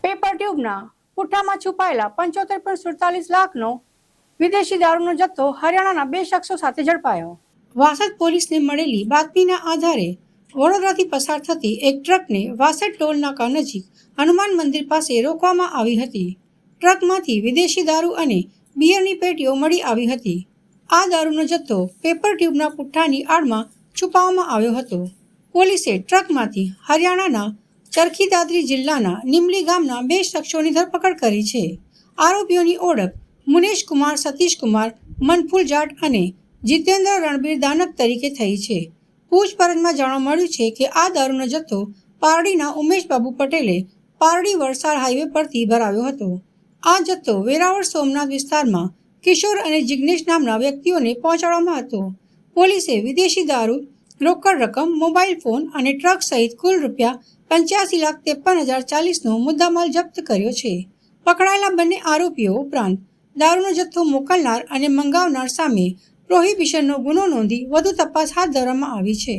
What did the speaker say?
Paper ટ્યુબના પુઠ્ઠામાં છુપાયેલા 75.47 લાખનો વિદેશી દારૂનો જથ્થો હરિયાણાના 2 શખ્સો સાથે ઝડપાયો. વાસદ પોલીસને મળેલી બાતમીના આધારે વડોદરાથી પસાર થતી એક ટ્રકને વાસદ ટોલ નાકા નજીક હનુમાન મંદિર પાસે રોકવામાં આવી હતી. ટ્રકમાંથી વિદેશી દારૂ અને બિયરની પેટીઓ મળી આવી હતી. આ દારૂનો જથ્થો પેપર ટ્યુબના પુઠ્ઠાની આડમાં છુપાવવામાં આવ્યો હતો. પોલીસે ટ્રકમાંથી હરિયાણાના ચરખી દાદરી જિલ્લાના નિમલી ગામના 2 શખ્સોની ધરપકડ કરી છે. આરોપીઓની ઓળખ મુનેશ કુમાર સતીશ કુમાર મનફુલ જાટ અને જીતેન્દ્ર રણબીર દાનક તરીકે થઈ છે. પૂછપરછમાં જાણવા મળ્યું છે કે આ દારૂનો જથ્થો પારડીના ઉમેશબાબુ પટેલે પારડી વલસાડ હાઈવે પરથી ભરાવ્યો હતો. આ જથ્થો વેરાવળ સોમનાથ વિસ્તારમાં કિશોર અને જિગ્નેશ નામના વ્યક્તિઓને પહોંચાડવામાં હતો. પોલીસે વિદેશી દારૂ, રોકડ રકમ, મોબાઈલ ફોન અને ટ્રક સહિત કુલ ₹85,53,040નો મુદ્દામાલ જપ્ત કર્યો છે. પકડાયેલા બંને આરોપીઓ ઉપરાંત દારૂનો જથ્થો મોકલનાર અને મંગાવનાર સામે પ્રોહિબિશનનો ગુનો નોંધી વધુ તપાસ હાથ ધરવામાં આવી છે.